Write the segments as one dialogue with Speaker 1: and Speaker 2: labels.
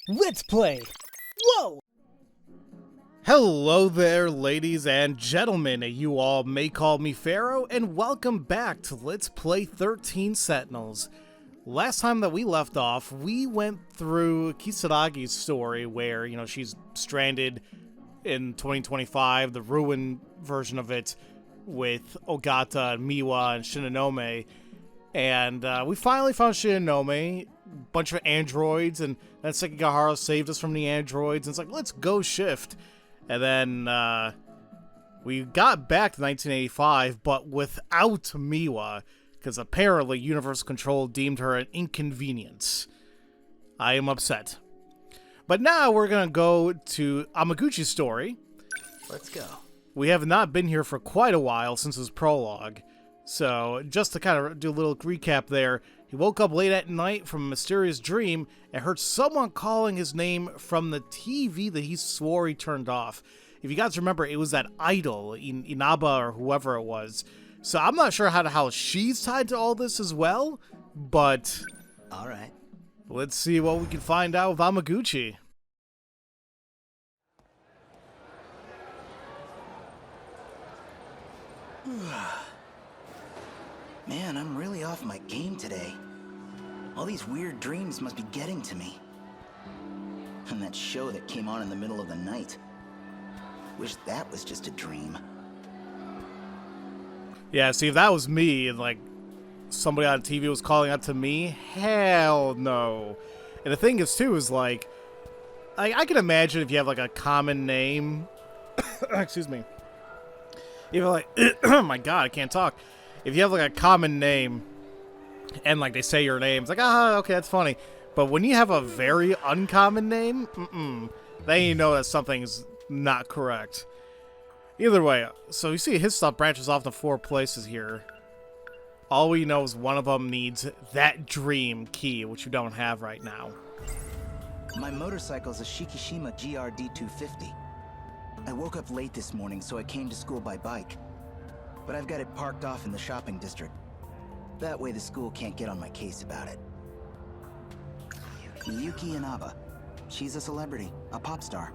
Speaker 1: Let's play! Whoa! Hello there, ladies and gentlemen. You all may call me Pharaoh, and welcome back to Let's Play 13 Sentinels. Last time that we left off, we went through Kisaragi's story where, she's stranded in 2025, the ruin version of it, with Ogata and Miwa and Shinonome. And we finally found Shinonome, bunch of androids, and then Sekigahara saved us from the androids, and it's like, let's go shift. And then we got back to 1985, but without Miwa, because apparently Universal Control deemed her an inconvenience. I am upset. But now we're going to go to Amaguchi's story.
Speaker 2: Let's go.
Speaker 1: We have not been here for quite a while since his prologue. So, just to kind of do a little recap there, he woke up late at night from a mysterious dream and heard someone calling his name from the TV that he swore he turned off. If you guys remember, it was that idol, Inaba or whoever it was. So I'm not sure how she's tied to all this as well, but
Speaker 2: alright.
Speaker 1: Let's see what we can find out with Amaguchi.
Speaker 2: Man, I'm really off my game today. All these weird dreams must be getting to me. And that show that came on in the middle of the night. Wish that was just a dream.
Speaker 1: Yeah, see, if that was me and, somebody on TV was calling out to me, hell no. And the thing is, too, is, I can imagine if you have, a common name. Excuse me. Even, oh my god, I can't talk. If you have, a common name, and, they say your name, it's okay, that's funny. But when you have a very uncommon name, then you know that something's not correct. Either way, so you see his stuff branches off to 4 places here. All we know is one of them needs that dream key, which you don't have right now.
Speaker 2: My motorcycle's a Shikishima GRD 250. I woke up late this morning, so I came to school by bike. But I've got it parked off in the shopping district. That way the school can't get on my case about it. Yuki Inaba. She's a celebrity, a pop star.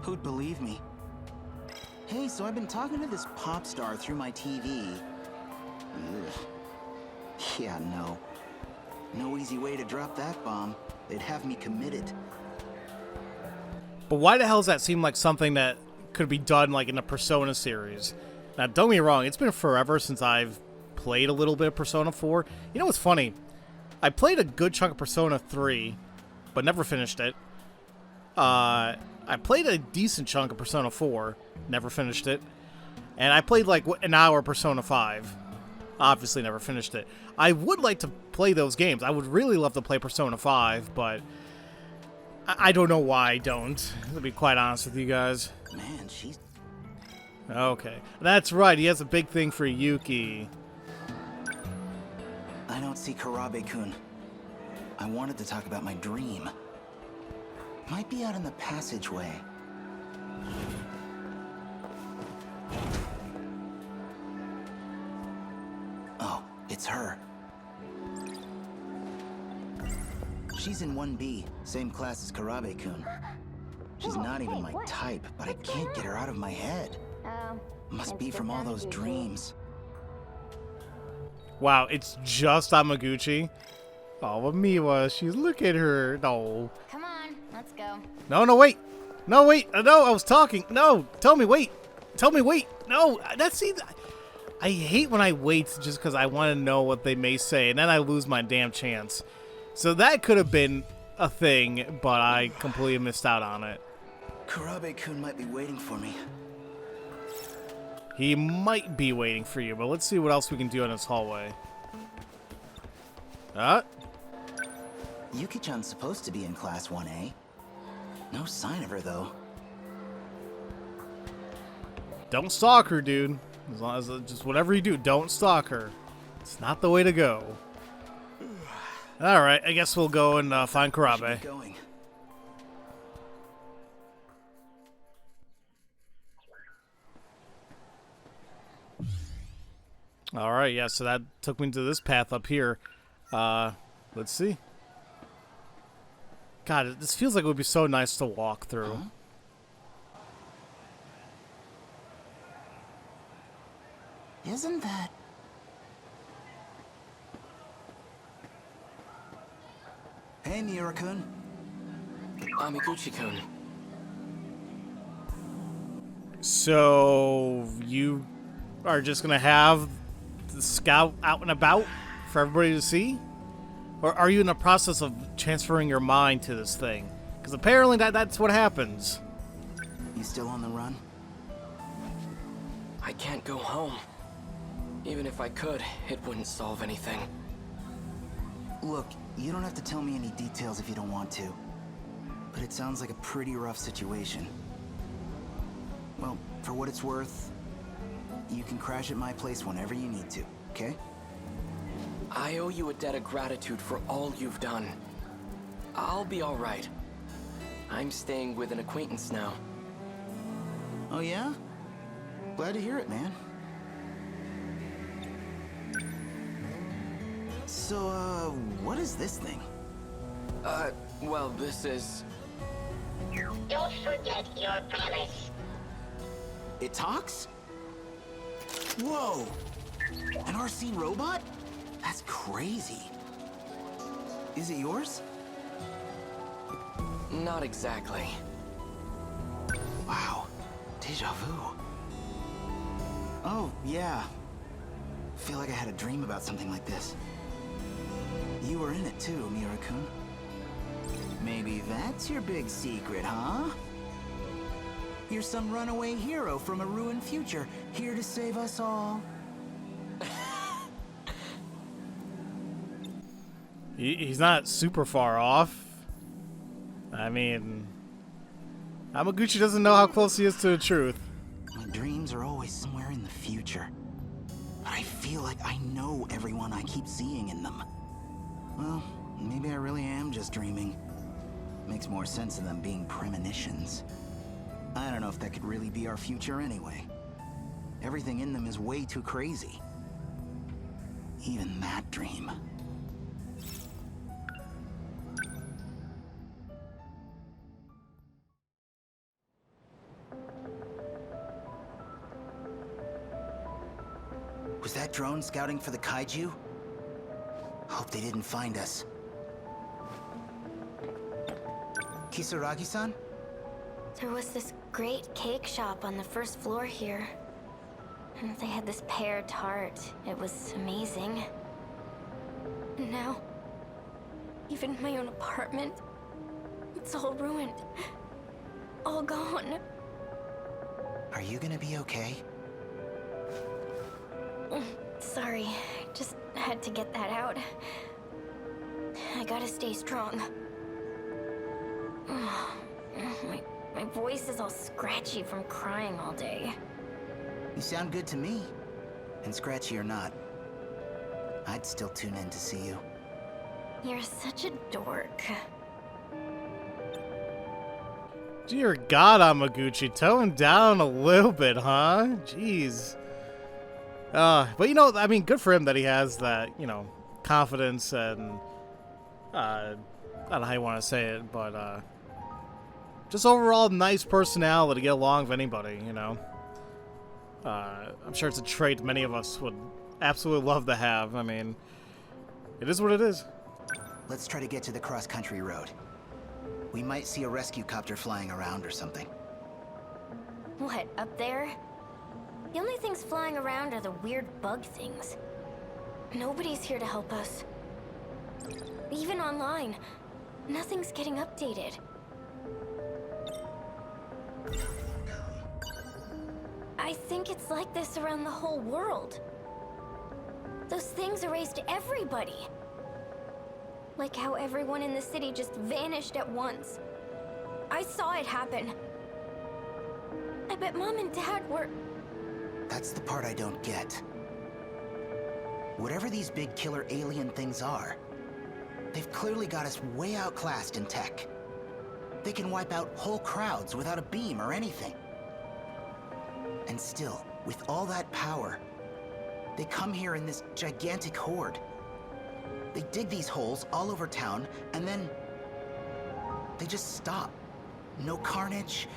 Speaker 2: Who'd believe me? Hey, so I've been talking to this pop star through my TV. Ugh. Yeah, no. No easy way to drop that bomb. They'd have me committed.
Speaker 1: But why the hell does that seem like something that could be done, in a Persona series? Now, don't get me wrong, it's been forever since I've played a little bit of Persona 4. You know what's funny? I played a good chunk of Persona 3, but never finished it. I played a decent chunk of Persona 4, never finished it. And I played, an hour of Persona 5. Obviously never finished it. I would like to play those games. I would really love to play Persona 5, but I don't know why I don't, to be quite honest with you guys.
Speaker 2: Man, she's...
Speaker 1: Okay. That's right, he has a big thing for Yuki.
Speaker 2: I don't see Karabe-kun. I wanted to talk about my dream. Might be out in the passageway. Oh, it's her. She's in 1B, same class as Karabe-kun. She's not even my type, but I can't get her out of my head. Must be from all those dreams.
Speaker 1: Wow, it's just Amaguchi? Oh, but Miwa, look at her. No.
Speaker 3: Come on, let's go.
Speaker 1: No, wait. No, wait. No, I was talking. No, tell me, wait. Tell me, wait. No, I hate when I wait just because I want to know what they may say, and then I lose my damn chance. So that could have been a thing, but I completely missed out on it.
Speaker 2: Karabe-kun might be waiting for me.
Speaker 1: He might be waiting for you, but let's see what else we can do in this hallway.
Speaker 2: Yuki-chan's supposed to be in class 1A. No sign of her, though.
Speaker 1: Don't stalk her, dude. As long as just whatever you do, don't stalk her. It's not the way to go. All right, I guess we'll go and find Karabe.
Speaker 2: Going.
Speaker 1: All right, yeah, so that took me to this path up here. Let's see. God, this feels like it would be so nice to walk through.
Speaker 2: Huh? Isn't that... Hey, Miura-kun.
Speaker 3: Amiguchi-kun.
Speaker 1: So, you are just gonna have the scout out and about for everybody to see? Or are you in the process of transferring your mind to this thing? Because apparently that's what happens.
Speaker 2: You still on the run?
Speaker 3: I can't go home. Even if I could, it wouldn't solve anything.
Speaker 2: Look, you don't have to tell me any details if you don't want to. But it sounds like a pretty rough situation. Well, for what it's worth, you can crash at my place whenever you need to, okay?
Speaker 3: I owe you a debt of gratitude for all you've done. I'll be all right. I'm staying with an acquaintance now.
Speaker 2: Oh yeah? Glad to hear it, man. So, what is this thing?
Speaker 3: Well, this is...
Speaker 4: Don't forget your promise.
Speaker 2: It talks? Whoa! An RC robot? That's crazy. Is it yours?
Speaker 3: Not exactly.
Speaker 2: Wow. Deja vu. Oh, yeah. Feel like I had a dream about something like this. You were in it too, Miura-kun. Maybe that's your big secret, huh? You're some runaway hero from a ruined future, here to save us all.
Speaker 1: He's not super far off. I mean, Amaguchi doesn't know how close he is to the truth.
Speaker 2: My dreams are always somewhere in the future. But I feel like I know everyone I keep seeing in them. Well, maybe I really am just dreaming. Makes more sense than them being premonitions. I don't know if that could really be our future anyway. Everything in them is way too crazy. Even that dream. Was that drone scouting for the kaiju? Hope they didn't find us. Kisaragi-san?
Speaker 5: There was this great cake shop on the first floor here. And they had this pear tart. It was amazing. And now, even my own apartment, it's all ruined. All gone.
Speaker 2: Are you gonna be okay?
Speaker 5: Sorry, just had to get that out. I gotta stay strong. My voice is all scratchy from crying all day.
Speaker 2: You sound good to me. And scratchy or not, I'd still tune in to see you.
Speaker 5: You're such a dork.
Speaker 1: Dear God, Amaguchi, tone down a little bit, huh? Jeez. But you know, I mean, good for him that he has that, you know, confidence and, I don't know how you want to say it, but, just overall nice personality to get along with anybody, you know. I'm sure it's a trait many of us would absolutely love to have. I mean, it is what it is.
Speaker 2: Let's try to get to the cross-country road. We might see a rescue copter flying around or something.
Speaker 5: What, up there? The only things flying around are the weird bug things. Nobody's here to help us. Even online, nothing's getting updated. I think it's like this around the whole world. Those things erased everybody. Like how everyone in the city just vanished at once. I saw it happen. I bet Mom and Dad were...
Speaker 2: That's the part I don't get. Whatever these big killer alien things are, they've clearly got us way outclassed in tech. They can wipe out whole crowds without a beam or anything. And still, with all that power, they come here in this gigantic horde. They dig these holes all over town, and then... They just stop. No carnage.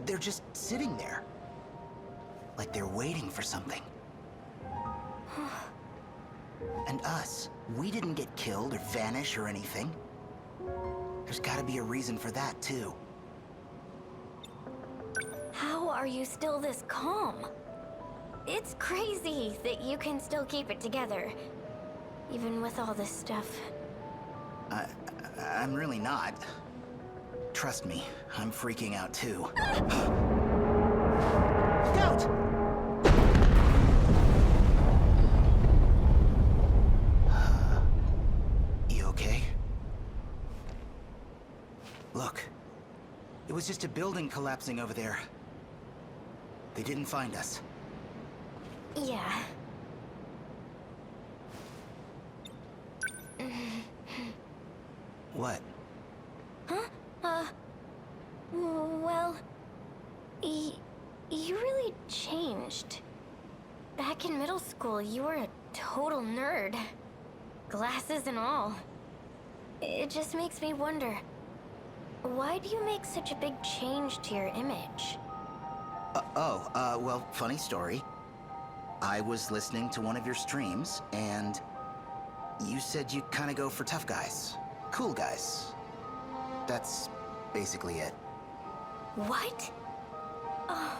Speaker 2: They're just sitting there. Like they're waiting for something. And us, we didn't get killed or vanish or anything. There's gotta be a reason for that, too.
Speaker 5: How are you still this calm? It's crazy that you can still keep it together, even with all this stuff.
Speaker 2: I'm really not. Trust me, I'm freaking out too. Look out! You okay? Look, it was just a building collapsing over there. They didn't find us.
Speaker 5: Yeah.
Speaker 2: What?
Speaker 5: Huh? Well, you really changed. Back in middle school, you were a total nerd. Glasses and all. It just makes me wonder, why do you make such a big change to your image?
Speaker 2: Well, funny story. I was listening to one of your streams, and you said you kind of go for tough guys. Cool guys. That's basically it.
Speaker 5: What? Oh,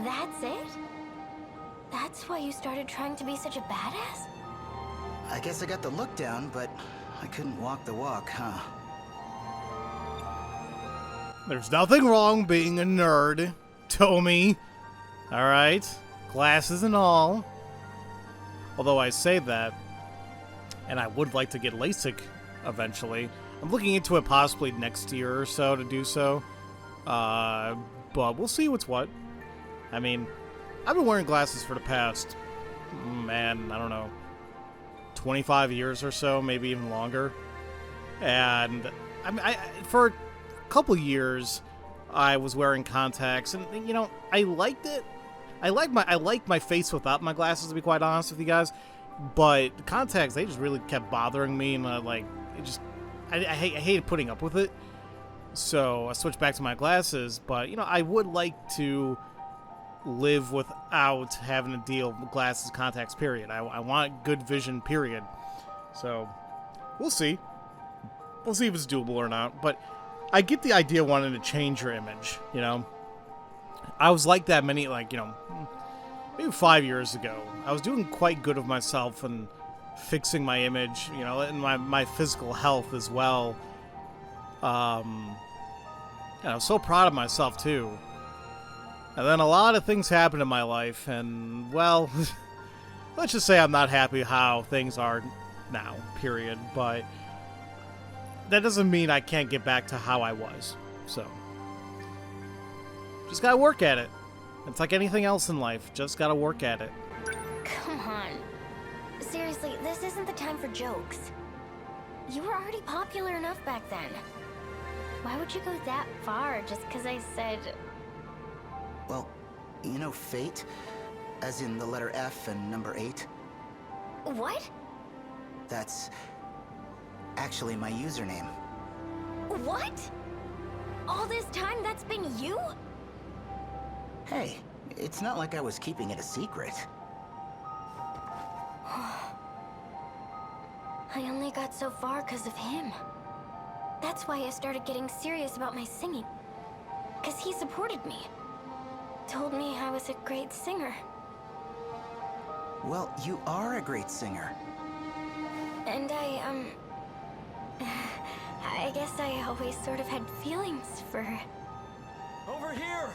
Speaker 5: that's it? That's why you started trying to be such a badass?
Speaker 2: I guess I got the look down, but I couldn't walk the walk, huh?
Speaker 1: There's nothing wrong being a nerd, Tommy. Alright? Glasses and all. Although I say that, and I would like to get LASIK eventually. I'm looking into it possibly next year or so to do so. But we'll see what's what. I mean, I've been wearing glasses for the past, man, I don't know, 25 years or so, maybe even longer. And I mean, for a couple years, I was wearing contacts, and you know, I liked it. I like my face without my glasses, to be quite honest with you guys. But the contacts, they just really kept bothering me, and I hated putting up with it. So I switched back to my glasses. But you know, I would like to live without having to deal with glasses, contacts. Period. I want good vision. Period. So we'll see. We'll see if it's doable or not. But I get the idea of wanting to change your image. You know, I was like that maybe 5 years ago. I was doing quite good of myself and fixing my image, you know, and my physical health as well. And I was so proud of myself too. And then a lot of things happened in my life, and well, let's just say I'm not happy how things are now, period. But that doesn't mean I can't get back to how I was. So just gotta work at it. It's like anything else in life, just gotta work at it.
Speaker 5: Come on. Seriously, this isn't the time for jokes. You were already popular enough back then. Why would you go that far just because I said...
Speaker 2: Well, you know fate? As in the letter F and number 8?
Speaker 5: What?
Speaker 2: That's actually my username.
Speaker 5: What? All this time that's been you?
Speaker 2: Hey, it's not like I was keeping it a secret.
Speaker 5: I only got so far because of him. That's why I started getting serious about my singing. Because he supported me. Told me I was a great singer.
Speaker 2: Well, you are a great singer.
Speaker 5: And I guess I always sort of had feelings for her.
Speaker 3: Over here!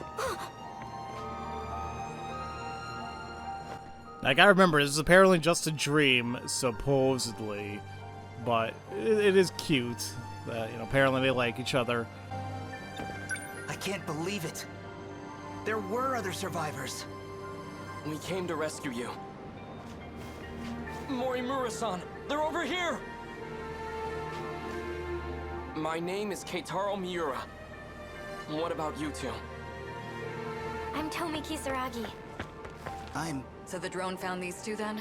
Speaker 1: I gotta remember, this is apparently just a dream, supposedly. But it is cute that, you know, apparently they like each other.
Speaker 2: I can't believe it. There were other survivors.
Speaker 3: We came to rescue you. Morimura-san, they're over here! My name is Keitaro Miura. What about you two?
Speaker 5: I'm Tomi Kisaragi.
Speaker 6: So the drone found these two then?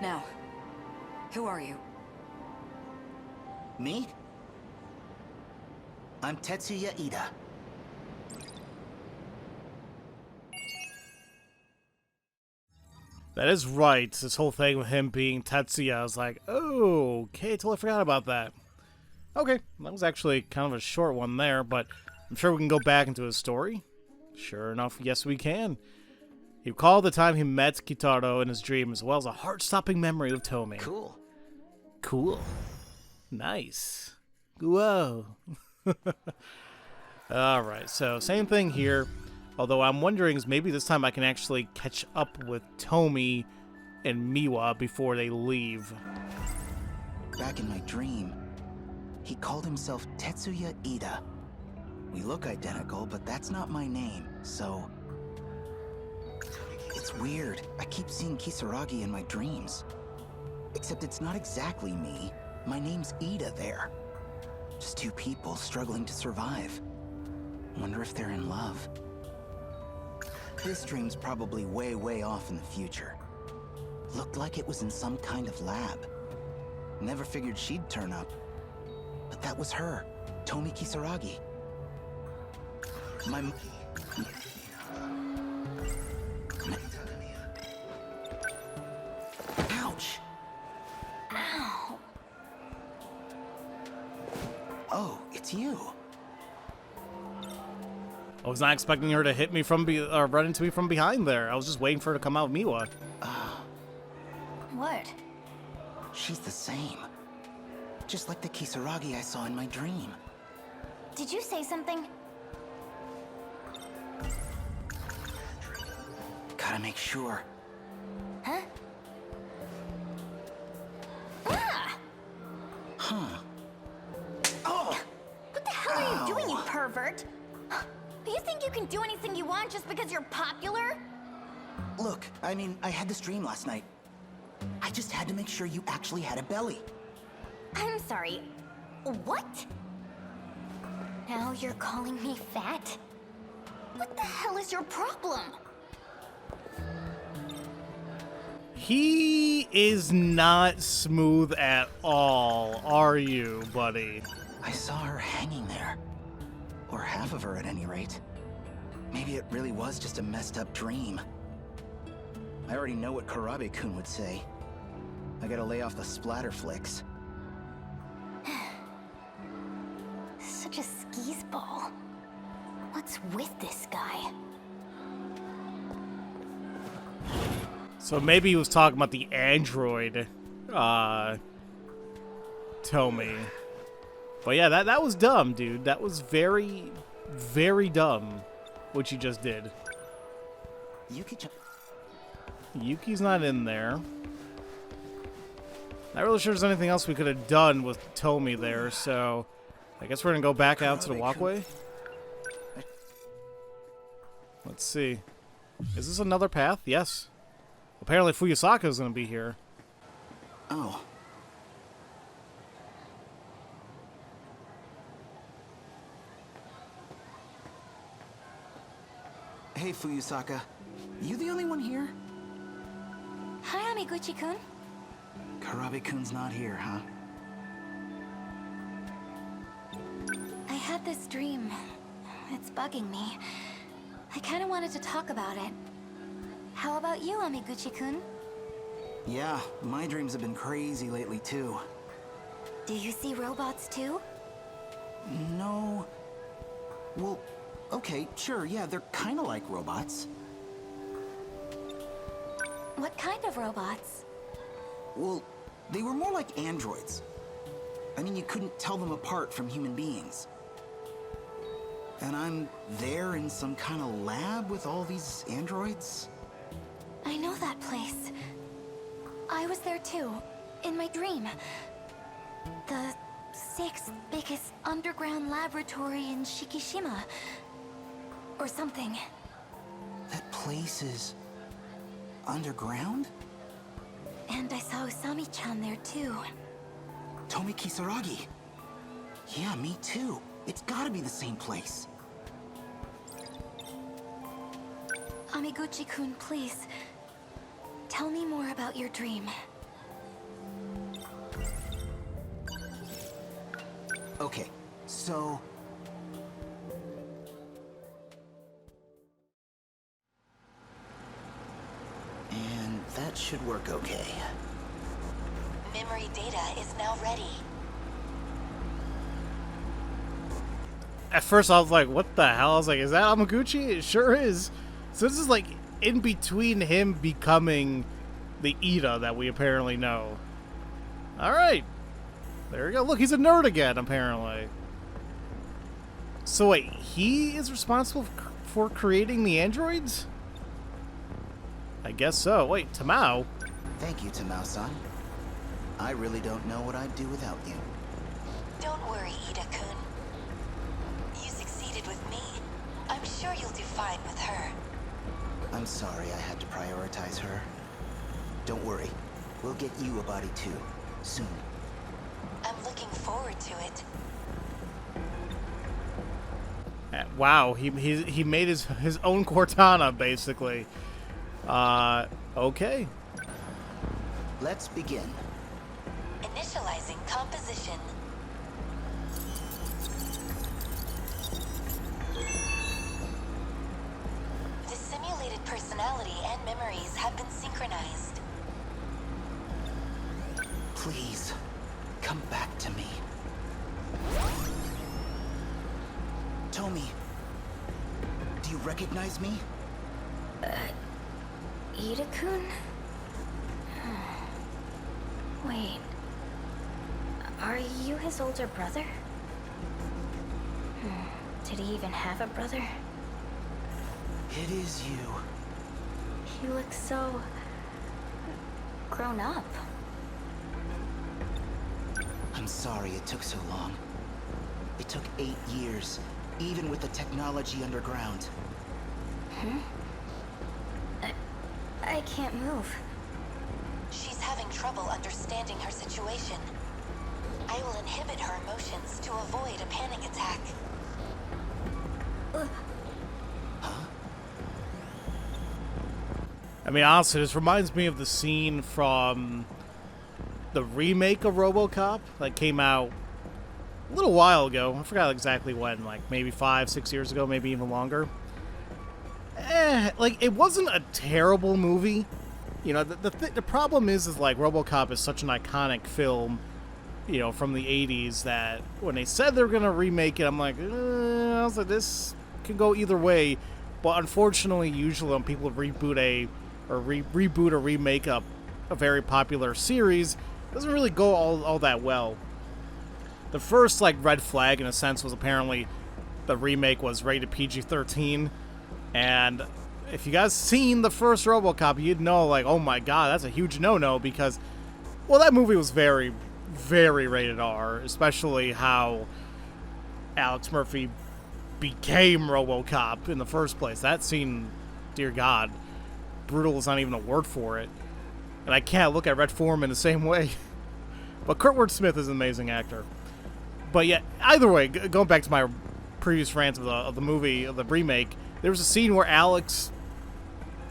Speaker 6: Now, who are you?
Speaker 2: Me? I'm Tetsuya Ida.
Speaker 1: That is right. This whole thing with him being Tetsuya, I was like, oh, okay, totally forgot about that. Okay, that was actually kind of a short one there, but I'm sure we can go back into his story. Sure enough, yes we can. He recalled the time he met Kitaro in his dream, as well as a heart-stopping memory of Tomi.
Speaker 2: Cool.
Speaker 1: Cool. Nice. Whoa. Alright, so same thing here. Although I'm wondering is maybe this time I can actually catch up with Tomi and Miwa before they leave.
Speaker 2: Back in my dream, he called himself Tetsuya Ida. We look identical, but that's not my name, so... It's weird. I keep seeing Kisaragi in my dreams. Except it's not exactly me. My name's Ida there. Just two people struggling to survive. Wonder if they're in love. This dream's probably way, way off in the future. Looked like it was in some kind of lab. Never figured she'd turn up. But that was her, Tomi Kisaragi. Ouch!
Speaker 5: Ow.
Speaker 2: Oh, it's you.
Speaker 1: I was not expecting her to hit me from or run into me from behind there. I was just waiting for her to come out with Miwa.
Speaker 5: What?
Speaker 2: She's the same. Just like the Kisaragi I saw in my dream.
Speaker 5: Did you say something?
Speaker 2: Gotta make sure.
Speaker 5: Huh? Ah!
Speaker 2: Huh. Oh!
Speaker 5: What the hell are you doing, you pervert? Do you think you can do anything you want just because you're popular?
Speaker 2: Look, I mean, I had this dream last night. I just had to make sure you actually had a belly.
Speaker 5: I'm sorry. What? Now you're calling me fat? What the hell is your problem?
Speaker 1: He is not smooth at all, are you, buddy?
Speaker 2: I saw her hanging there. Or half of her at any rate. Maybe it really was just a messed up dream. I already know what Karabe-kun would say. I gotta lay off the splatter flicks.
Speaker 5: Such a skis ball. What's with this guy?
Speaker 1: So maybe he was talking about the android, Tomi. But yeah, that was dumb, dude. That was very, very dumb, what you just did. Yuki's not in there. Not really sure there's anything else we could have done with Tomi there, so I guess we're gonna go back out to the walkway. Let's see. Is this another path? Yes. Apparently Fuyusaka is gonna be here.
Speaker 2: Oh. Hey, Fuyusaka. You the only one here?
Speaker 5: Hi, Amiguchi-kun.
Speaker 2: Karabe-kun's not here, huh?
Speaker 5: I had this dream. It's bugging me. I kind of wanted to talk about it. How about you, Amiguchi-kun?
Speaker 2: Yeah, my dreams have been crazy lately, too.
Speaker 5: Do you see robots, too?
Speaker 2: No. Well, okay, sure, yeah, they're kind of like robots.
Speaker 5: What kind of robots?
Speaker 2: Well, they were more like androids. I mean, you couldn't tell them apart from human beings. And I'm there in some kind of lab with all these androids?
Speaker 5: I know that place. I was there too, in my dream. The 6th biggest underground laboratory in Shikishima. Or something.
Speaker 2: That place is underground?
Speaker 5: And I saw Usami-chan there too.
Speaker 2: Tomi Kisaragi. Yeah, me too. It's gotta be the same place.
Speaker 5: Amiguchi-kun, please. Tell me more about your dream.
Speaker 2: Okay, so should work okay.
Speaker 7: Memory data is now ready.
Speaker 1: At first I was like, what the hell? I was like, is that Amaguchi? It sure is. So this is like in between him becoming the Ida that we apparently know. Alright. There we go. Look, he's a nerd again, apparently. So wait, he is responsible for creating the androids? I guess so. Wait, Tamao?
Speaker 2: Thank you, Tamao-san. I really don't know what I'd do without you.
Speaker 7: Don't worry, Ida-kun. You succeeded with me. I'm sure you'll do fine with her.
Speaker 2: I'm sorry I had to prioritize her. Don't worry. We'll get you a body too. Soon.
Speaker 7: I'm looking forward to it.
Speaker 1: Wow, he made his own Cortana, basically. Okay.
Speaker 2: Let's begin.
Speaker 7: Initializing composition. The simulated personality and memories have been synchronized.
Speaker 2: Please, come back to me. Tomi, do you recognize me?
Speaker 5: Ida-kun? Wait. Are you his older brother? Did he even have a brother?
Speaker 2: It is you.
Speaker 5: You look so... grown up.
Speaker 2: I'm sorry it took so long. It took 8 years, even with the technology underground.
Speaker 5: I can't move.
Speaker 7: She's having trouble understanding her situation. I will inhibit her emotions to avoid a panic attack.
Speaker 1: I mean, honestly, this reminds me of the scene from the remake of RoboCop that came out a little while ago. I forgot exactly when, like maybe 5-6 years ago, maybe even longer. Like, it wasn't a terrible movie. You know, the problem is like RoboCop is such an iconic film, you know, from the 80s that when they said they were going to remake it, I'm like, I was like, this can go either way. But unfortunately, usually when people reboot reboot or remake a very popular series, it doesn't really go all that well. The first, like, red flag, in a sense, was apparently the remake was rated PG-13. And if you guys seen the first RoboCop, you'd know, like, oh my god, that's a huge no-no, because, well, that movie was very, very rated R, especially how Alex Murphy became RoboCop in the first place. That scene, dear god, brutal is not even a word for it. And I can't look at Red Foreman the same way. But Kurtwood Smith is an amazing actor. But yeah, either way, going back to my previous rants of the movie, of the remake, there was a scene where Alex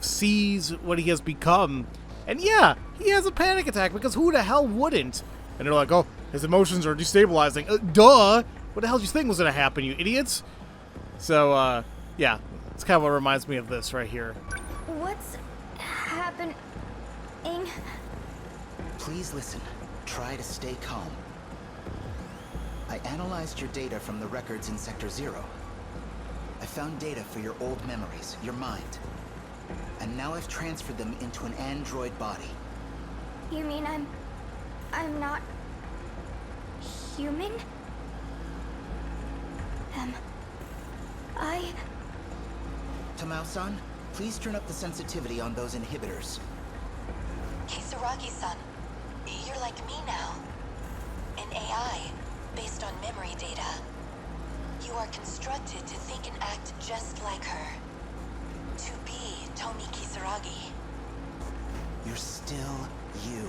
Speaker 1: sees what he has become, and yeah, he has a panic attack, because who the hell wouldn't? And they're like, oh, his emotions are destabilizing. Duh! What the hell do you think was going to happen, you idiots? So, yeah, it's kind of what reminds me of this right here.
Speaker 5: What's happening?
Speaker 2: Please listen. Try to stay calm. I analyzed your data from the records in Sector 0. I found data for your old memories, your mind. And now I've transferred them into an android body.
Speaker 5: You mean I'm not... human?
Speaker 2: Tamao-san, please turn up the sensitivity on those inhibitors.
Speaker 7: Kisaragi-san, you're like me now. An AI, based on memory data. You are constructed to think and act just like her. To be Tomi Kisaragi.
Speaker 2: You're still you.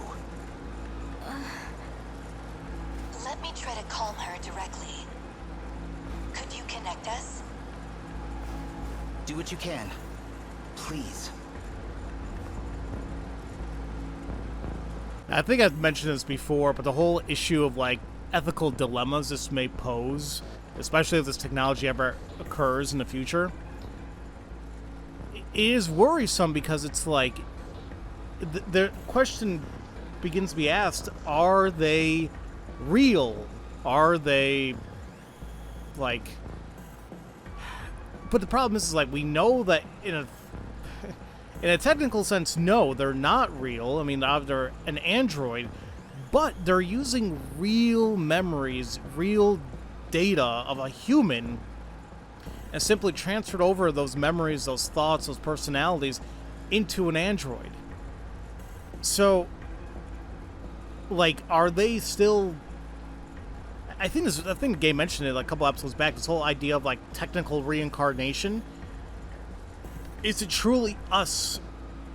Speaker 7: Let me try to calm her directly. Could you connect us?
Speaker 2: Do what you can. Please.
Speaker 1: I think I've mentioned this before, but the whole issue of, like, ethical dilemmas this may pose, especially if this technology ever occurs in the future, it is worrisome, because it's like, the question begins to be asked, are they real? Are they, like... But the problem is like, we know that in a technical sense, no, they're not real. I mean, they're an android, but they're using real memories, real data of a human, and simply transferred over those memories, those thoughts, those personalities into an android. So, like, are they still... I think the game mentioned it like a couple episodes back, this whole idea of, like, technical reincarnation. Is it truly us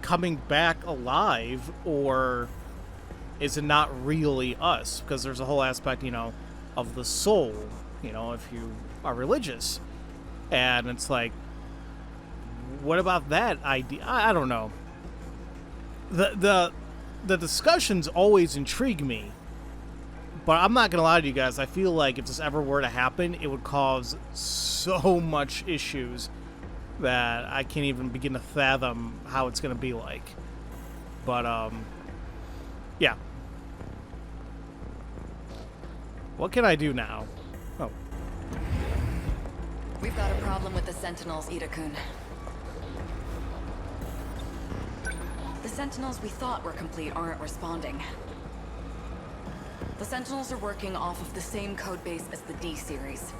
Speaker 1: coming back alive, or is it not really us? Because there's a whole aspect, you know, of the soul, you know, if you are religious. And it's like, what about that idea? I don't know. The discussions always intrigue me, but I'm not gonna lie to you guys. I feel like if this ever were to happen, it would cause so much issues that I can't even begin to fathom how it's gonna be like. But yeah. What can I do now? Oh.
Speaker 6: We've got a problem with the Sentinels, Ida-kun. The Sentinels we thought were complete aren't responding. The Sentinels are working off of the same codebase as the D-series.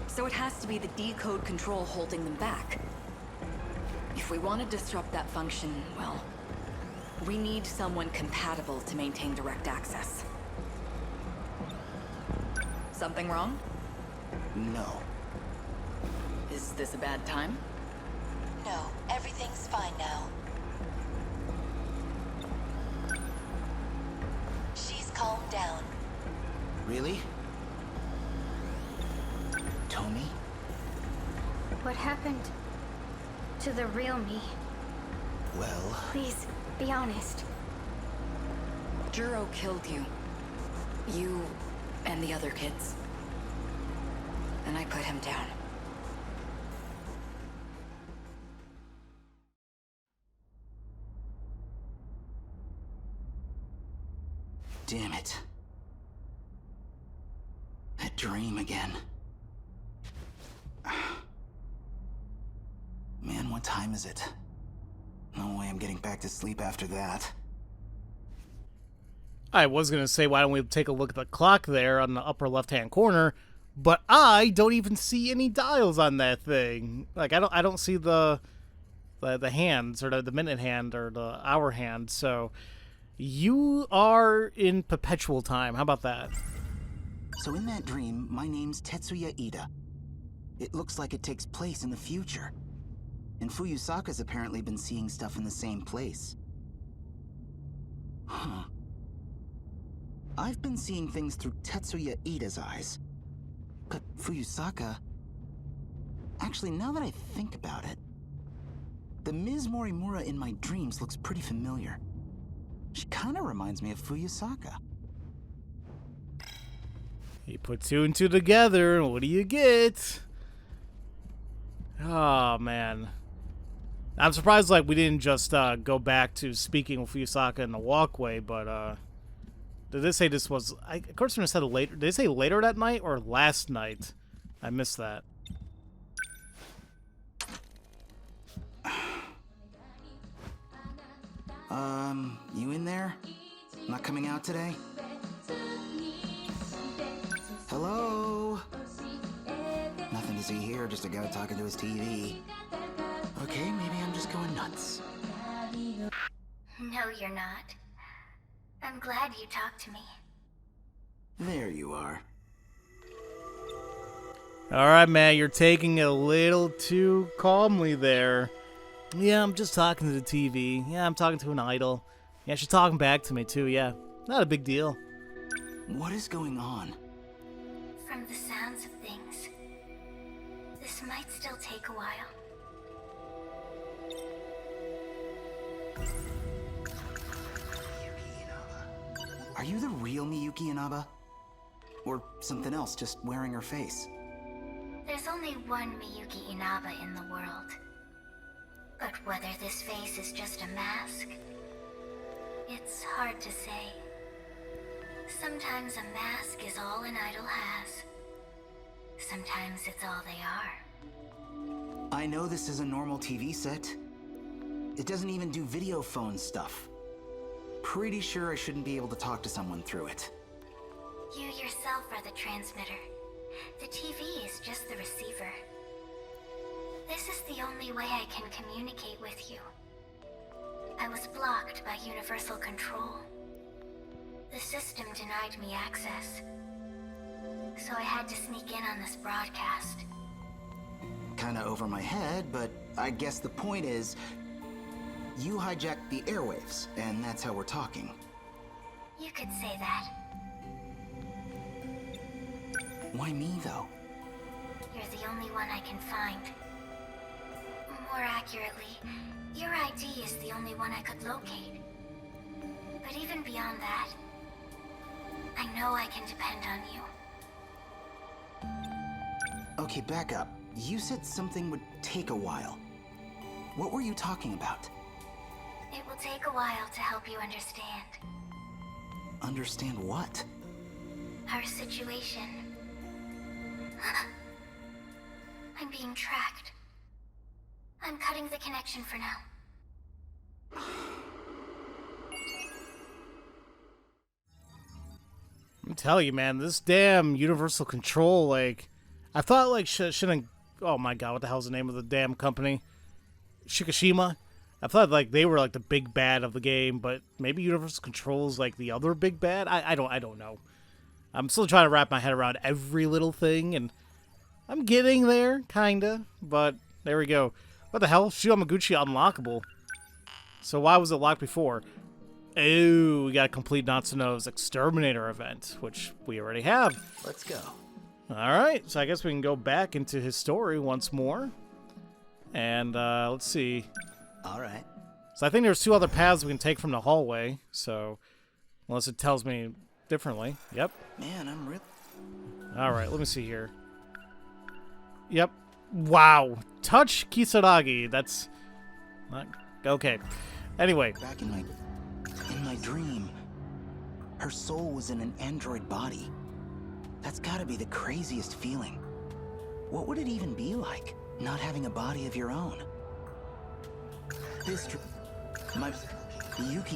Speaker 6: So it has to be the D-code control holding them back. If we want to disrupt that function, well, we need someone compatible to maintain direct access. Something wrong?
Speaker 2: No.
Speaker 6: Is this a bad time?
Speaker 7: No, everything's fine now. She's calmed down.
Speaker 2: Really? Tommy?
Speaker 5: What happened to the real me?
Speaker 2: Well...
Speaker 5: Please, be honest.
Speaker 6: Juro killed you. You and the other kids. And I put him down.
Speaker 2: Damn it. That dream again. Man, what time is it? No way I'm getting back to sleep after that.
Speaker 1: I was gonna say, why don't we take a look at the clock there on the upper left-hand corner, but I don't even see any dials on that thing. Like, I don't see the hands, or the minute hand, or the hour hand. So you are in perpetual time. How about that?
Speaker 2: So in that dream, my name's Tetsuya Ida. It looks like it takes place in the future. And Fuyusaka's apparently been seeing stuff in the same place. Huh. I've been seeing things through Tetsuya Ida's eyes. But Fuyusaka... Actually, now that I think about it, the Ms. Morimura in my dreams looks pretty familiar. She kind of reminds me of Fuyusaka.
Speaker 1: You put two and two together, and what do you get? Oh, man. I'm surprised, like, we didn't just go back to speaking with Fuyusaka in the walkway, but did they say this was... of course, when I said later... Did they say later that night or last night? I missed that.
Speaker 2: You in there? Not coming out today? Hello? Nothing to see here, just a guy talking to his TV. Okay, maybe I'm just going nuts.
Speaker 5: No, you're not. I'm glad you talked to me.
Speaker 2: There you are.
Speaker 1: Alright, man, you're taking it a little too calmly there. Yeah, I'm just talking to the TV. Yeah, I'm talking to an idol. Yeah, she's talking back to me, too, yeah. Not a big deal.
Speaker 2: What is going on?
Speaker 5: From the sounds of things, this might still take a while.
Speaker 2: Are you the real Miyuki Inaba? Or something else, just wearing her face?
Speaker 5: There's only one Miyuki Inaba in the world. But whether this face is just a mask, or the real me, I don't know. But I know one thing. It's not you.
Speaker 2: Are you the real Miyuki Inaba? Or something else, just wearing her face? There's only one Miyuki Inaba in the world. But whether this face is just a mask, or the real me, I don't know.
Speaker 5: It's hard to say. Sometimes a mask is all an idol has. Sometimes it's all they are.
Speaker 2: I know this is a normal TV set. It doesn't even do video phone stuff. Pretty sure I shouldn't be able to talk to someone through it.
Speaker 5: You yourself are the transmitter. The TV is just the receiver. This is the only way I can communicate with you. I was blocked by Universal Control. The system denied me access. So I had to sneak in on this broadcast.
Speaker 2: Kinda over my head, but I guess the point is, you hijacked the airwaves, and that's how we're talking.
Speaker 5: You could say that.
Speaker 2: Why me, though?
Speaker 5: You're the only one I can find. More accurately, your ID is the only one I could locate. But even beyond that, I know I can depend on you.
Speaker 2: Okay, back up. You said something would take a while. What were you talking about?
Speaker 5: It will take a while to help you understand.
Speaker 2: Understand what?
Speaker 5: Our situation. I'm being tracked. I'm cutting the connection for now.
Speaker 1: I'm telling you, man, this damn Universal Control, like, I thought, like, shouldn't. Oh my god, what the hell's the name of the damn company? Shikishima? I thought, like, they were, like, the big bad of the game, but maybe Universal Control's, like, the other big bad? I don't know. I'm still trying to wrap my head around every little thing, and I'm getting there, kinda, but there we go. What the hell? Shiomaguchi unlockable. So why was it locked before? Oh, we got to complete Natsuno's Exterminator event, which we already have.
Speaker 2: Let's go.
Speaker 1: Alright, so I guess we can go back into his story once more. And, let's see.
Speaker 2: Alright.
Speaker 1: So I think there's 2 other paths we can take from the hallway, so... Unless it tells me differently. Yep.
Speaker 2: Man, I'm really...
Speaker 1: Alright, let me see here. Yep. Wow. Touch Kisaragi. That's... not... okay. Anyway.
Speaker 2: Back in my dream, her soul was in an android body. That's gotta be the craziest feeling. What would it even be like, not having a body of your own? Yuki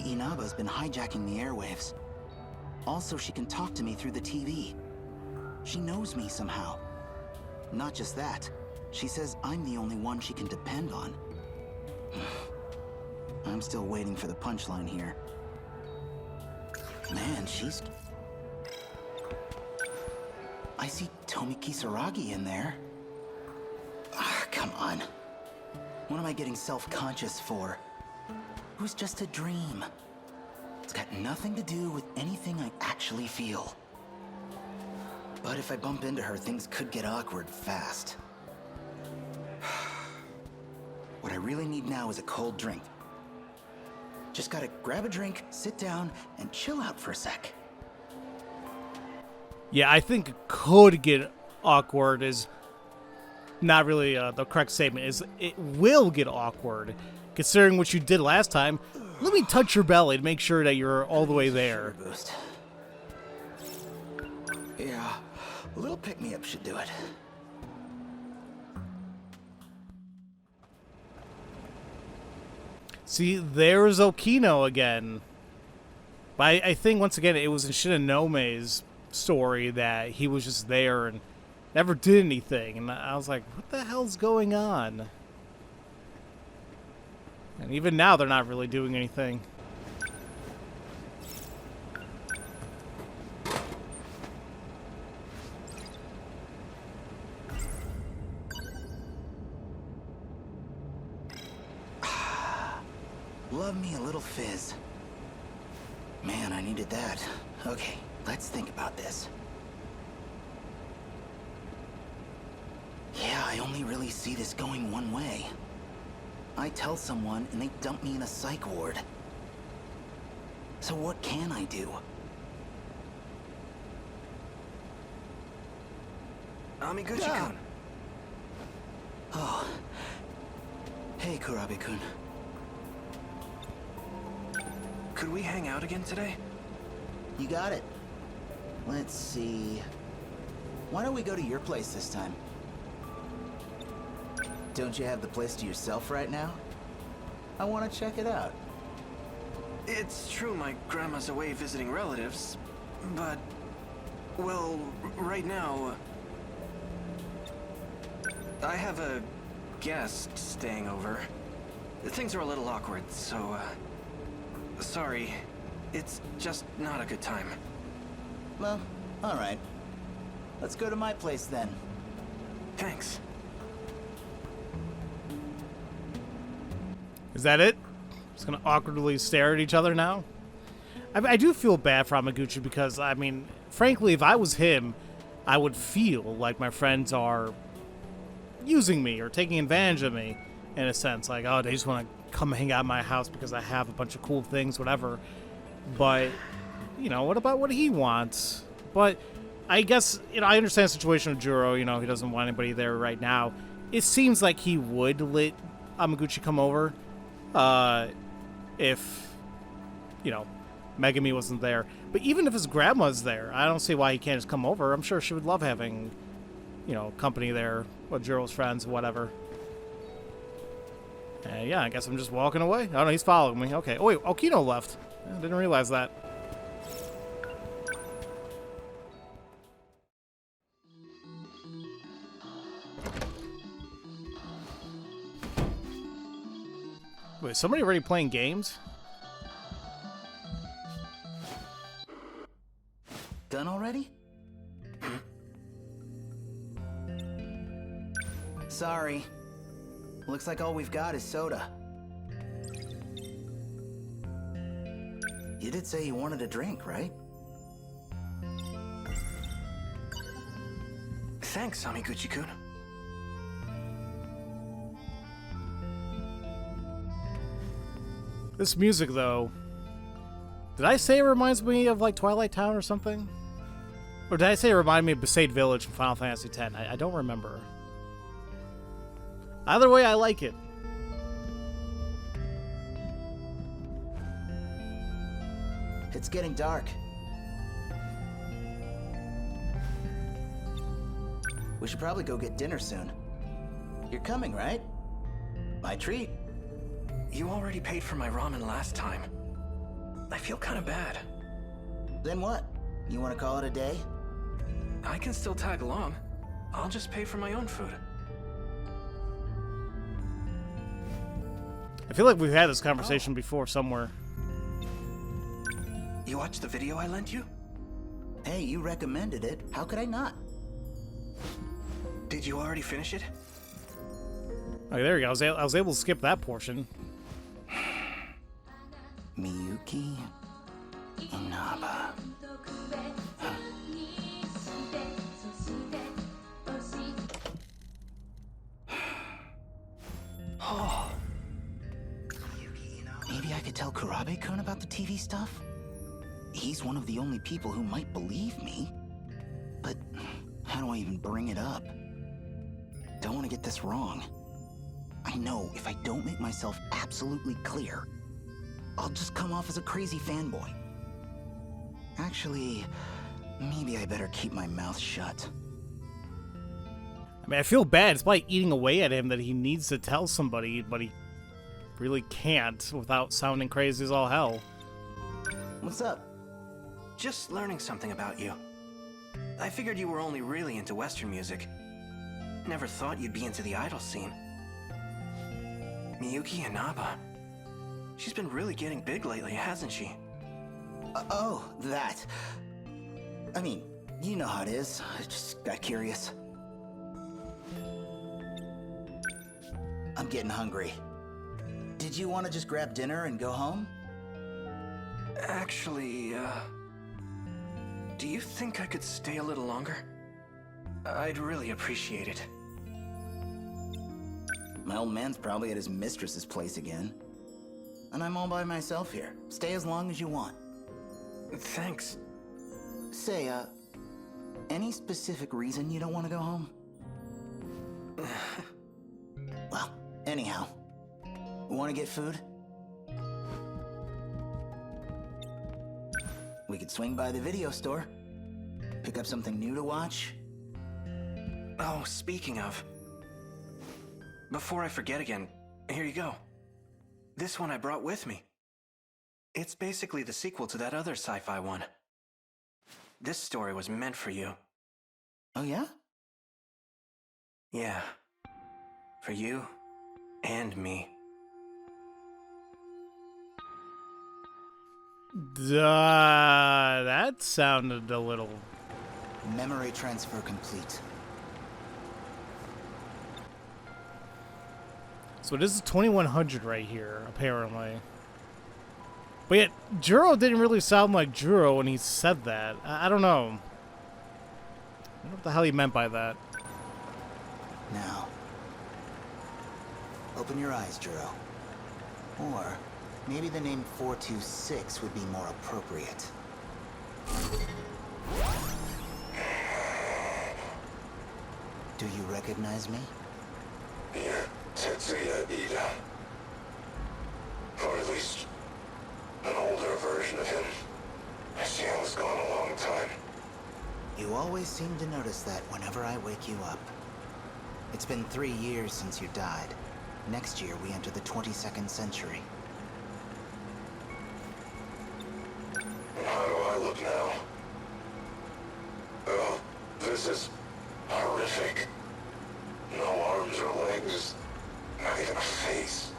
Speaker 2: Inaba's been hijacking the airwaves. Also, she can talk to me through the TV. She knows me somehow. Not just that, she says I'm the only one she can depend on. I'm still waiting for the punchline here. Man, she's... I see Tomi Kisaragi in there. Ah, come on. What am I getting self-conscious for? It was just a dream. It's got nothing to do with anything I actually feel. But if I bump into her, things could get awkward fast. What I really need now is a cold drink. Just gotta grab a drink, sit down, and chill out for a sec.
Speaker 1: Yeah, I think could get awkward is not really the correct statement. Is it will get awkward, considering what you did last time. Let me touch your belly to make sure that you're all the way there.
Speaker 2: Boost. Yeah, a little pick-me-up should do it.
Speaker 1: See, there's Okino again. But I think, once again, it was in Shinonome's story that he was just there and never did anything. And I was like, what the hell's going on? And even now, they're not really doing anything.
Speaker 2: Love me a little fizz. Man, I needed that. Okay, let's think about this. Yeah, I only really see this going one way. I tell someone and they dump me in a psych ward. So what can I do?
Speaker 3: Amiguchi-kun.
Speaker 2: Oh. Hey, Kurabe-kun.
Speaker 3: could we hang out again today?
Speaker 2: You got it. Let's see. Why don't we go to your place this time? Don't you have the place to yourself right now? I want to check it out.
Speaker 3: It's true my grandma's away visiting relatives, but... well, right now... I have a guest staying over. Things are a little awkward, so, sorry. It's just not a good time.
Speaker 2: Well, alright. Let's go to my place then.
Speaker 3: Thanks.
Speaker 1: Is that it? Just gonna awkwardly stare at each other now? I do feel bad for Amaguchi because, I mean, frankly, if I was him, I would feel like my friends are using me or taking advantage of me in a sense. Like, oh, they just want to come hang out at my house because I have a bunch of cool things, whatever. But, you know, what about what he wants? But I guess, you know, I understand the situation with Juro. You know, he doesn't want anybody there right now. It seems like he would let Amaguchi come over if, you know, Megami wasn't there. But even if his grandma's there, I don't see why he can't just come over. I'm sure she would love having, you know, company there with Juro's friends, whatever. Yeah, I guess I'm just walking away. Oh, no, he's following me. Okay. Oh, wait, Okino left. I didn't realize that. Wait, is somebody already playing games?
Speaker 2: Done already? Sorry. Looks like all we've got is soda. You did say you wanted a drink, right?
Speaker 3: Thanks, Amiguchi-kun.
Speaker 1: This music, though, did I say it reminds me of, like, Twilight Town or something? Or did I say it reminded me of Besaid Village from Final Fantasy X? I don't remember. Either way, I like it.
Speaker 2: It's getting dark. We should probably go get dinner soon. You're coming, right? My treat.
Speaker 3: You already paid for my ramen last time. I feel kind of bad.
Speaker 2: Then what? You want to call it a day?
Speaker 3: I can still tag along. I'll just pay for my own food.
Speaker 1: I feel like we've had this conversation before somewhere.
Speaker 3: You watched the video I lent you?
Speaker 2: Hey, you recommended it. How could I not?
Speaker 3: Did you already finish it?
Speaker 1: Oh, there you go. I was able to skip that portion.
Speaker 2: Miyuki Inaba.
Speaker 3: Oh.
Speaker 2: Maybe I could tell Kurabe-kun about the TV stuff? He's one of the only people who might believe me. But how do I even bring it up? Don't want to get this wrong. I know if I don't make myself absolutely clear, I'll just come off as a crazy fanboy. Actually, maybe I better keep my mouth shut.
Speaker 1: I mean, I feel bad. It's like eating away at him that he needs to tell somebody, but he really can't without sounding crazy as all hell.
Speaker 2: What's up?
Speaker 3: Just learning something about you. I figured you were only really into Western music. Never thought you'd be into the idol scene. Miyuki Inaba. She's been really getting big lately, hasn't she?
Speaker 2: Oh, that. I mean, you know how it is. I just got curious. I'm getting hungry. Did you want to just grab dinner and go home?
Speaker 3: Actually, do you think I could stay a little longer? I'd really appreciate it.
Speaker 2: My old man's probably at his mistress's place again. And I'm all by myself here. Stay as long as you want.
Speaker 3: Thanks.
Speaker 2: Say, any specific reason you don't want to go home? Well, anyhow. Want to get food? We could swing by the video store. Pick up something new to watch.
Speaker 3: Oh, speaking of... Before I forget again, here you go. This one I brought with me. It's basically the sequel to that other sci-fi one. This story was meant for you.
Speaker 2: Oh yeah?
Speaker 3: Yeah. For you and me.
Speaker 1: That sounded a little...
Speaker 2: Memory transfer complete.
Speaker 1: So it is 2100 right here, apparently. But yet, Juro didn't really sound like Juro when he said that. I don't know. I don't know what the hell he meant by that.
Speaker 2: Now, open your eyes, Juro. Or maybe the name 426 would be more appropriate. Do you recognize me?
Speaker 8: You're Tetsuya Ida. Or at least an older version of him. I see I was gone a long time.
Speaker 2: You always seem to notice that whenever I wake you up. It's been 3 years since you died. Next year we enter the 22nd century.
Speaker 8: And how do I look now? Oh, this is horrific. No arms or legs, not even a face.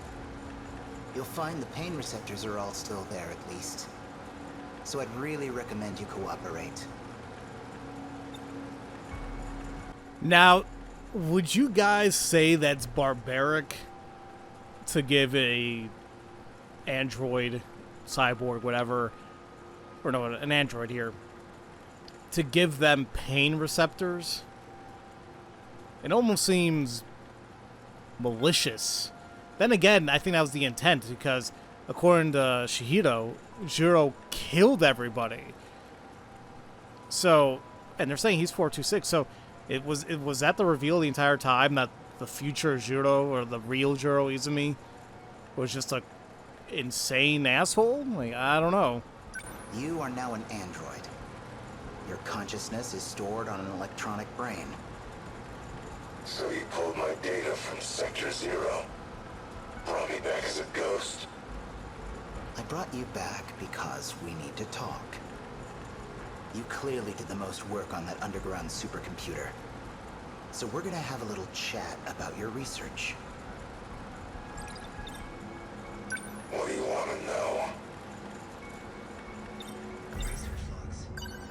Speaker 2: You'll find the pain receptors are all still there at least. So I'd really recommend you cooperate.
Speaker 1: Now, would you guys say that's barbaric to give a android, cyborg, whatever, or no, an android here, to give them pain receptors? It almost seems malicious. Then again, I think that was the intent, because according to Shihiro, Juro killed everybody. So, and they're saying he's 426, so it was that the reveal the entire time that the future Juro, or the real Juro Izumi, was just a insane asshole? Like, I don't know.
Speaker 2: You are now an android. Your consciousness is stored on an electronic brain.
Speaker 8: So you pulled my data from Sector 0. Brought me back as a ghost.
Speaker 2: I brought you back because we need to talk. You clearly did the most work on that underground supercomputer. So we're gonna have a little chat about your research.
Speaker 8: What do you want to know?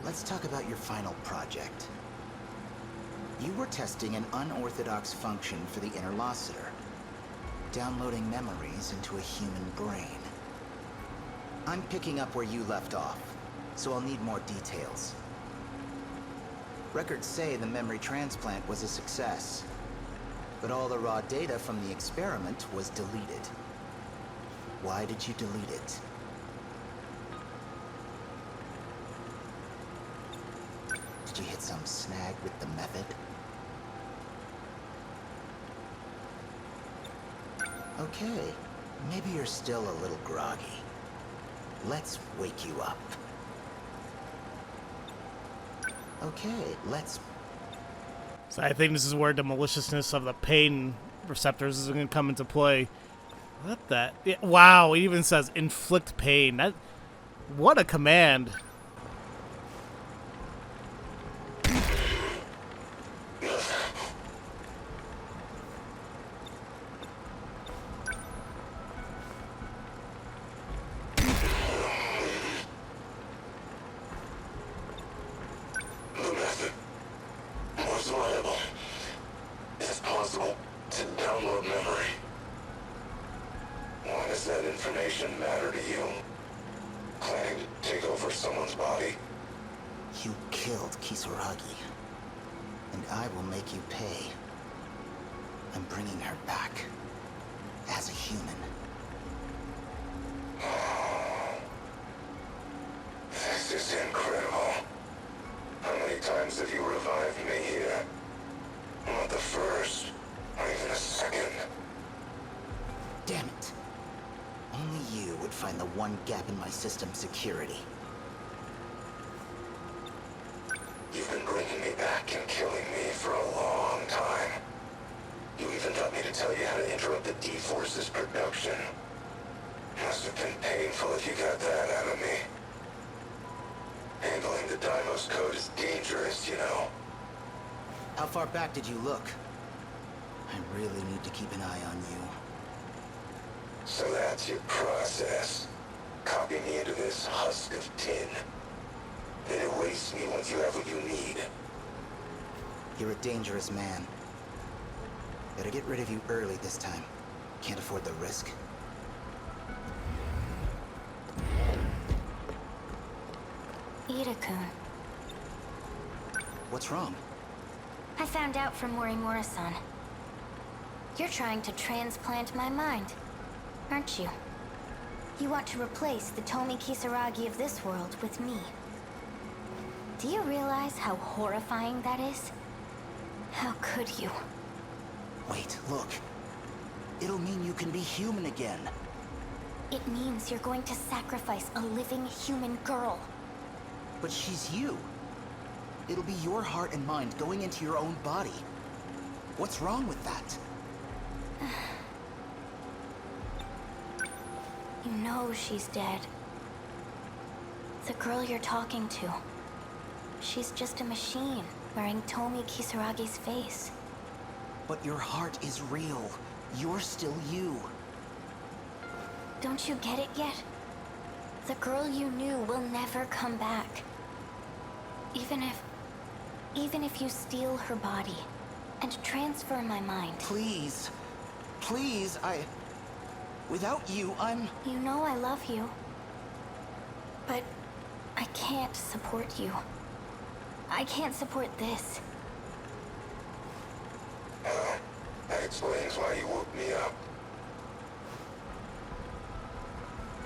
Speaker 2: Let's talk about your final project. You were testing an unorthodox function for the interlocutor, downloading memories into a human brain. I'm picking up where you left off, so I'll need more details. Records say the memory transplant was a success, but all the raw data from the experiment was deleted. Why did you delete it? Did you hit some snag with the method? Okay, maybe you're still a little groggy. Let's wake you up. Okay, let's...
Speaker 1: So I think this is where the maliciousness of the pain receptors is going to come into play. What the... Yeah, wow, it even says inflict pain. That... What a command.
Speaker 2: Find the one gap in my system security.
Speaker 8: the D-Force's production. Must have been painful if you got that out of me. Handling the Deimos code is dangerous, you know.
Speaker 2: How far back did you look? I really need to keep an eye on you.
Speaker 8: So that's your process. Copy me into this husk of tin. Then erase me once you have what you need.
Speaker 2: You're a dangerous man. Better get rid of you early this time. Can't afford the risk.
Speaker 5: Ida-kun.
Speaker 2: What's wrong?
Speaker 5: I found out from Morimura-san. You're trying to transplant my mind, aren't you? You want to replace the Tomi Kisaragi of this world with me. Do you realize how horrifying that is? How could you?
Speaker 2: Wait, look. It'll mean you can be human again.
Speaker 5: It means you're going to sacrifice a living human girl.
Speaker 2: But she's you. It'll be your heart and mind going into your own body. What's wrong with that?
Speaker 5: You know she's dead. The girl you're talking to. She's just a machine wearing Tomi Kisaragi's face.
Speaker 2: But your heart is real. You're still you.
Speaker 5: Don't you get it yet? The girl you knew will never come back. Even if you steal her body and transfer my mind.
Speaker 2: Please. Please, without you, I'm...
Speaker 5: You know I love you. But I can't support you. I can't support this.
Speaker 8: That explains why you woke me up.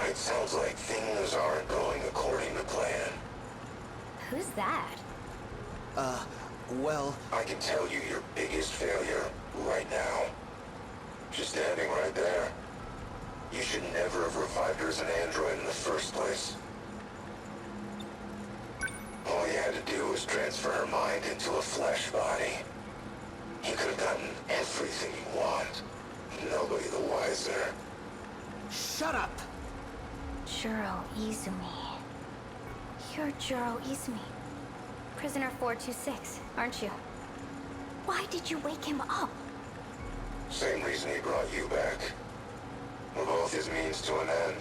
Speaker 8: It sounds like things aren't going according to plan.
Speaker 5: Who's that?
Speaker 2: Well...
Speaker 8: I can tell you your biggest failure right now. She's standing right there. You should never have revived her as an android in the first place. All you had to do was transfer her mind into a flesh body. You could have gotten everything you want. Nobody the wiser.
Speaker 2: Shut up!
Speaker 5: Juro Izumi. You're Juro Izumi. Prisoner 426, aren't you? Why did you wake him up?
Speaker 8: Same reason he brought you back. We're both his means to an end.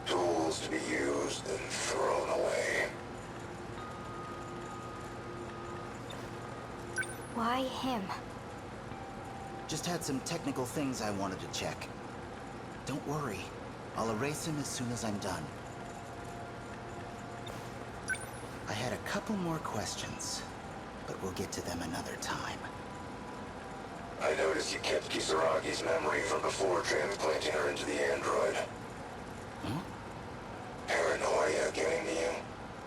Speaker 8: Tools to be used and thrown away.
Speaker 5: Why him?
Speaker 2: Just had some technical things I wanted to check. Don't worry. I'll erase him as soon as I'm done. I had a couple more questions, but we'll get to them another time.
Speaker 8: I noticed you kept Kisaragi's memory from before transplanting her into the android.
Speaker 2: Huh?
Speaker 8: Paranoia getting to you.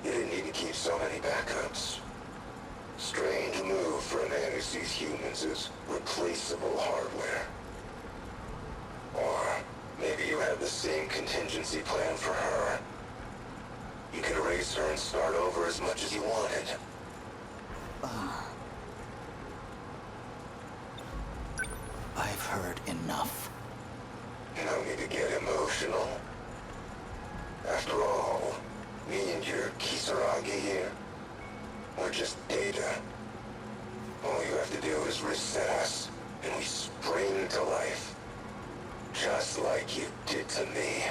Speaker 8: You didn't need to keep so many backups. Strange move for a man who sees humans as replaceable hardware. Or maybe you had the same contingency plan for her. You could erase her and start over as much as you wanted.
Speaker 2: I've heard enough.
Speaker 8: No need to get emotional. After all, me and your Kisaragi here, we're just data. All you have to do is reset us, and we spring to life. Just like you did to me.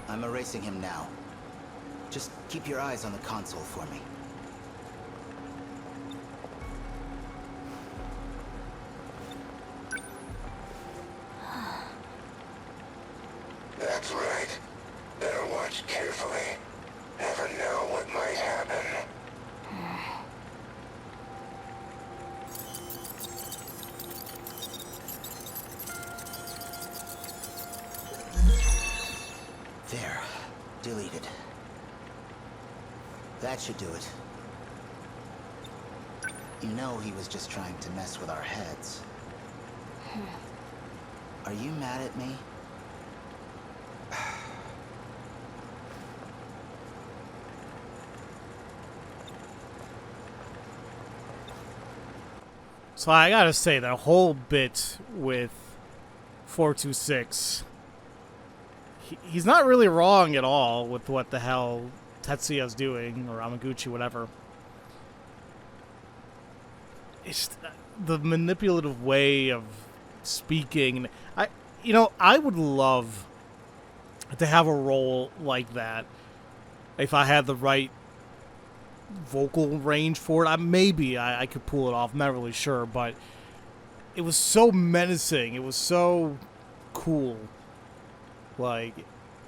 Speaker 2: I'm erasing him now. Just keep your eyes on the console for me.
Speaker 8: That's right. Better watch carefully. Never know what might happen.
Speaker 2: There. Deleted. That should do it. You know he was just trying to mess with our heads. Are you mad at me?
Speaker 1: So I gotta say, that whole bit with 426, he's not really wrong at all with what the hell Tetsuya's doing, or Amaguchi, whatever. It's the manipulative way of speaking. I would love to have a role like that if I had the right vocal range for it. Maybe I could pull it off. I'm not really sure, but it was so menacing. It was so cool. Like,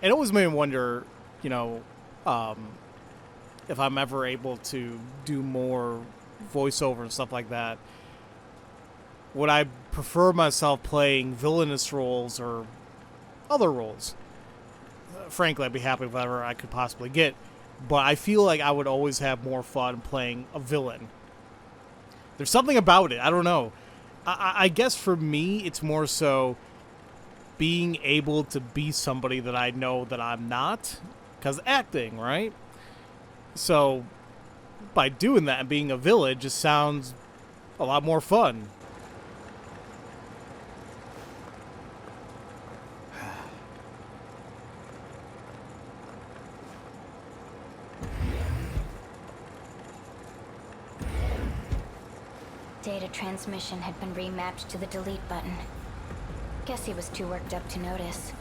Speaker 1: it always made me wonder, if I'm ever able to do more voiceover and stuff like that. Would I prefer myself playing villainous roles or other roles? Frankly, I'd be happy with whatever I could possibly get. But I feel like I would always have more fun playing a villain. There's something about it. I don't know. I guess for me, it's more so being able to be somebody that I know that I'm not. Because acting, right? So, by doing that and being a villain just sounds a lot more fun.
Speaker 5: Data transmission had been remapped to the delete button. Guess he was too worked up to notice.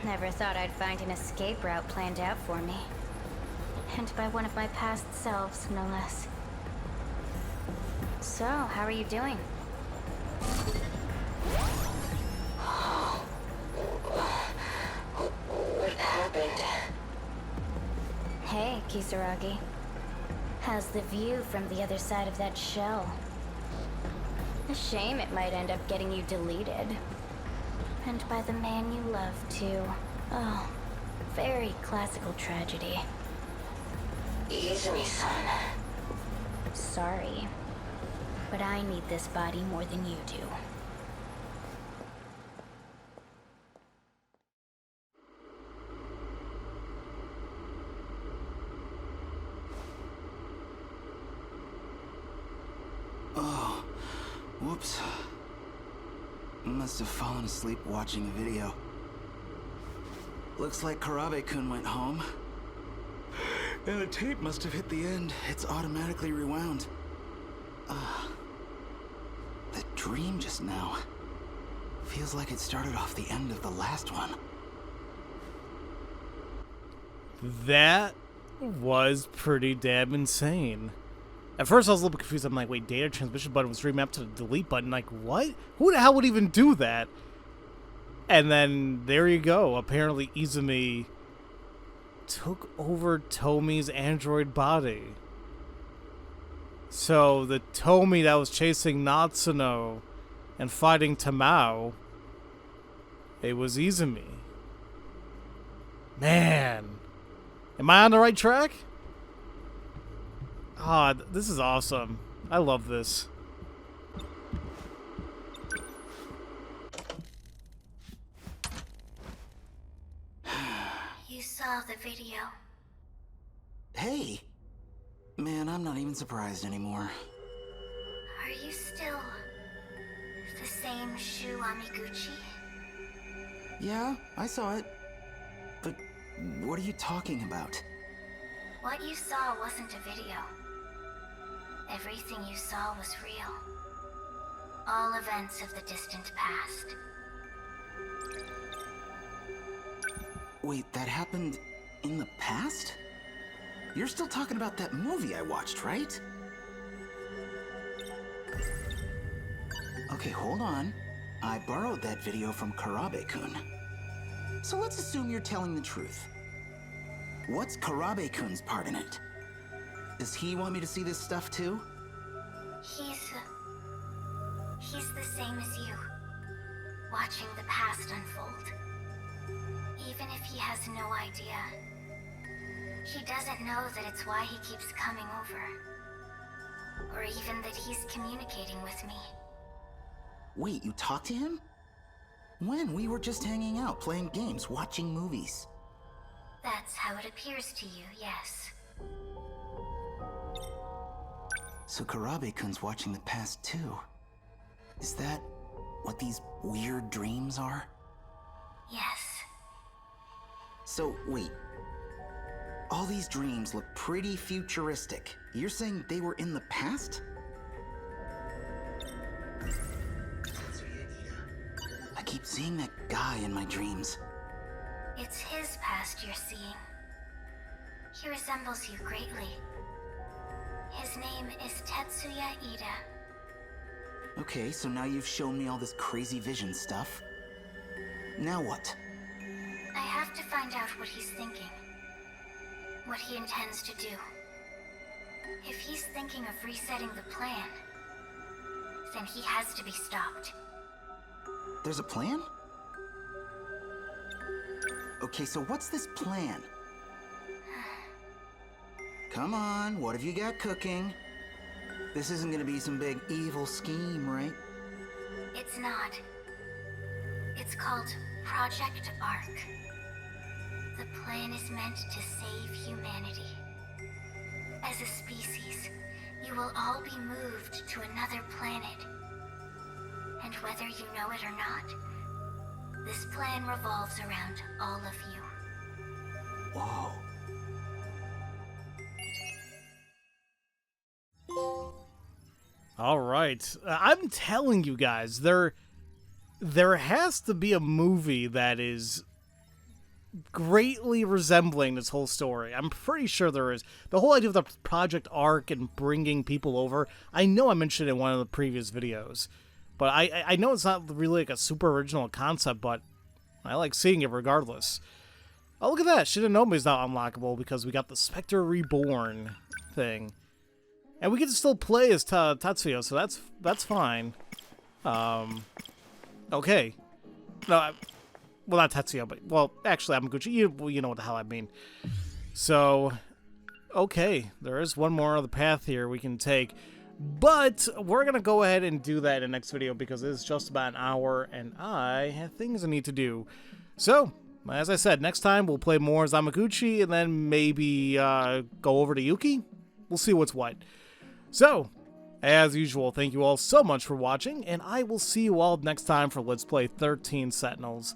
Speaker 5: Never thought I'd find an escape route planned out for me. And by one of my past selves, no less. So, how are you doing?
Speaker 7: What happened?
Speaker 5: Hey, Kisaragi. How's the view from the other side of that shell? A shame it might end up getting you deleted. And by the man you love, too. Oh, very classical tragedy.
Speaker 7: Ease me, son.
Speaker 5: Sorry. But I need this body more than you do.
Speaker 2: Oh, whoops. Must have fallen asleep watching a video. Looks like Karabe-kun went home. And the tape must have hit the end. It's automatically rewound. The dream just now. Feels like it started off the end of the last one.
Speaker 1: That was pretty damn insane. At first I was a little bit confused. I'm like, wait, data transmission button was remapped to the delete button. Like, what? Who the hell would even do that? And then, there you go. Apparently Izumi took over Tomi's android body. So, the Tomi that was chasing Natsuno and fighting Tamao, it was Izumi. Man. Am I on the right track? Ah, this is awesome. I love this.
Speaker 5: You saw the video.
Speaker 2: Hey! Man, I'm not even surprised anymore.
Speaker 5: Are you still the same Shu Amiguchi?
Speaker 2: Yeah, I saw it. But what are you talking about?
Speaker 5: What you saw wasn't a video. Everything you saw was real. All events of the distant past.
Speaker 2: Wait, that happened in the past? You're still talking about that movie I watched, right? Okay, hold on. I borrowed that video from Karabe-kun. So let's assume you're telling the truth. What's Karabe-kun's part in it? Does he want me to see this stuff too?
Speaker 5: He's the same as you. Watching the past unfold. Even if he has no idea. He doesn't know that it's why he keeps coming over. Or even that he's communicating with me.
Speaker 2: Wait, you talked to him? When? We were just hanging out, playing games, watching movies.
Speaker 5: That's how it appears to you, yes.
Speaker 2: So Karabe-kun's watching the past too. Is that what these weird dreams are?
Speaker 5: Yes.
Speaker 2: So, wait. All these dreams look pretty futuristic. You're saying they were in the past? I keep seeing that guy in my dreams.
Speaker 5: It's his past you're seeing. He resembles you greatly. His name is Tetsuya Ida.
Speaker 2: Okay, so now you've shown me all this crazy vision stuff. Now what?
Speaker 5: I have to find out what he's thinking. What he intends to do. If he's thinking of resetting the plan, then he has to be stopped.
Speaker 2: There's a plan? Okay, so what's this plan? Come on, what have you got cooking? This isn't gonna be some big evil scheme, right?
Speaker 5: It's not. It's called Project Ark. The plan is meant to save humanity. As a species, you will all be moved to another planet. And whether you know it or not, this plan revolves around all of you.
Speaker 2: Whoa.
Speaker 1: All right. I'm telling you guys, there has to be a movie that is greatly resembling this whole story. I'm pretty sure there is. The whole idea of the Project Ark and bringing people over, I know I mentioned it in one of the previous videos, but I know it's not really like a super original concept, but I like seeing it regardless. Oh, look at that. Shinonomi's not unlockable because we got the Spectre Reborn thing. And we get to still play as Tatsuya, so that's fine. Okay. No, well, not Tetsuya, but, well, actually, Amaguchi. You know what the hell I mean. So, okay. There is one more other path here we can take. But we're going to go ahead and do that in the next video because it's just about an hour, and I have things I need to do. So, as I said, next time we'll play more as Amaguchi, and then maybe go over to Yuki. We'll see what's what. So, as usual, thank you all so much for watching, and I will see you all next time for Let's Play 13 Sentinels.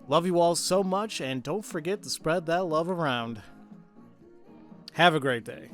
Speaker 1: Love you all so much, and don't forget to spread that love around. Have a great day.